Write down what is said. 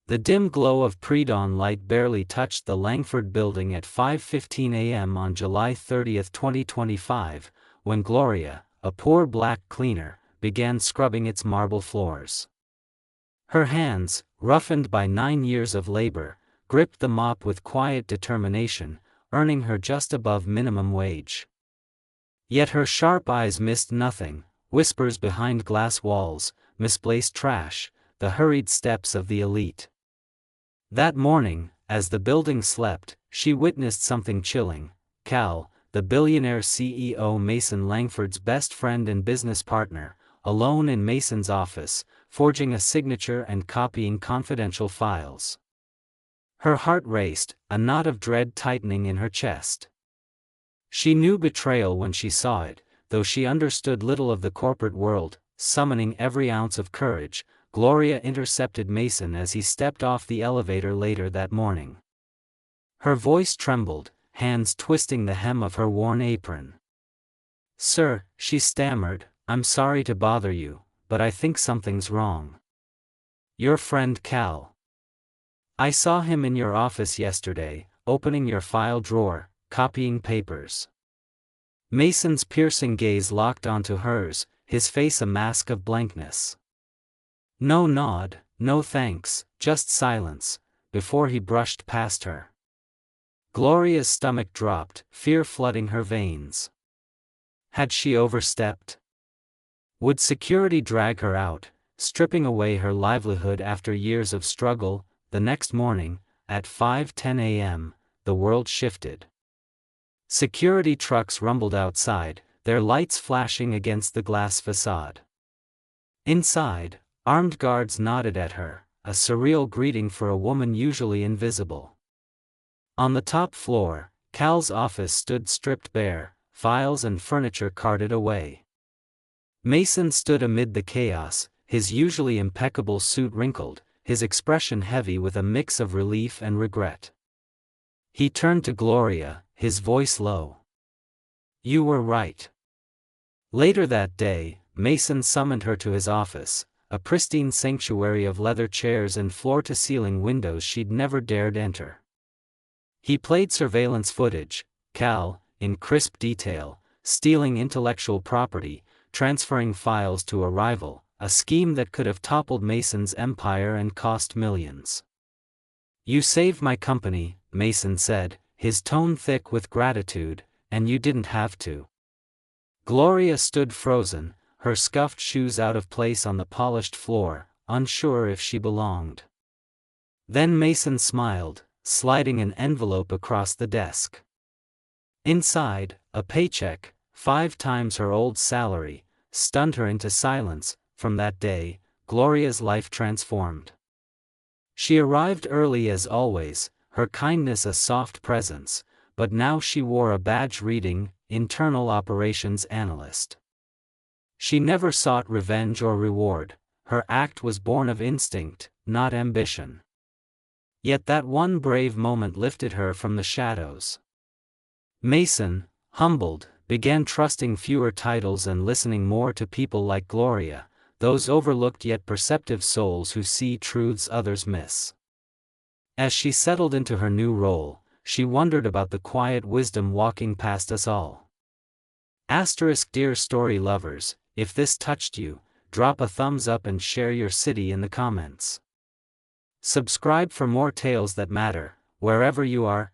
The dim glow of pre-dawn light barely touched the Langford building at 5:15 a.m. on July 30, 2025, when Gloria, a poor black cleaner, began scrubbing its marble floors. Her hands, roughened by 9 years of labor, gripped the mop with quiet determination, earning her just above minimum wage. Yet her sharp eyes missed nothing: whispers behind glass walls, misplaced trash, the hurried steps of the elite. That morning, as the building slept, she witnessed something chilling. Cal, the billionaire CEO, Mason Langford's best friend and business partner, alone in Mason's office, forging a signature and copying confidential files. Her heart raced, a knot of dread tightening in her chest. She knew betrayal when she saw it, though she understood little of the corporate world. Summoning every ounce of courage, Gloria intercepted Mason as he stepped off the elevator later that morning. Her voice trembled, hands twisting the hem of her worn apron. "Sir," she stammered, "I'm sorry to bother you, but I think something's wrong. Your friend Cal. I saw him in your office yesterday, opening your file drawer, copying papers." Mason's piercing gaze locked onto hers, his face a mask of blankness. No nod, no thanks, just silence, before he brushed past her. Gloria's stomach dropped, fear flooding her veins. Had she overstepped? Would security drag her out, stripping away her livelihood after years of struggle? The next morning, at 5:10 a.m., the world shifted. Security trucks rumbled outside, their lights flashing against the glass facade. Inside, armed guards nodded at her, a surreal greeting for a woman usually invisible. On the top floor, Cal's office stood stripped bare, files and furniture carted away. Mason stood amid the chaos, his usually impeccable suit wrinkled, his expression heavy with a mix of relief and regret. He turned to Gloria, his voice low. "You were right." Later that day, Mason summoned her to his office, a pristine sanctuary of leather chairs and floor-to-ceiling windows she'd never dared enter. He played surveillance footage, Cal, in crisp detail, stealing intellectual property, transferring files to a rival, a scheme that could have toppled Mason's empire and cost millions. "You saved my company," Mason said, his tone thick with gratitude, "and you didn't have to." Gloria stood frozen, her scuffed shoes out of place on the polished floor, unsure if she belonged. Then Mason smiled, sliding an envelope across the desk. Inside, a paycheck, 5 times her old salary, stunned her into silence. From that day, Gloria's life transformed. She arrived early as always, her kindness a soft presence, but now she wore a badge reading, Internal Operations Analyst. She never sought revenge or reward, her act was born of instinct, not ambition. Yet that one brave moment lifted her from the shadows. Mason, humbled, began trusting fewer titles and listening more to people like Gloria, those overlooked yet perceptive souls who see truths others miss. As she settled into her new role, she wondered about the quiet wisdom walking past us all. Dear story lovers, if this touched you, drop a thumbs up and share your city in the comments. Subscribe for more tales that matter, wherever you are.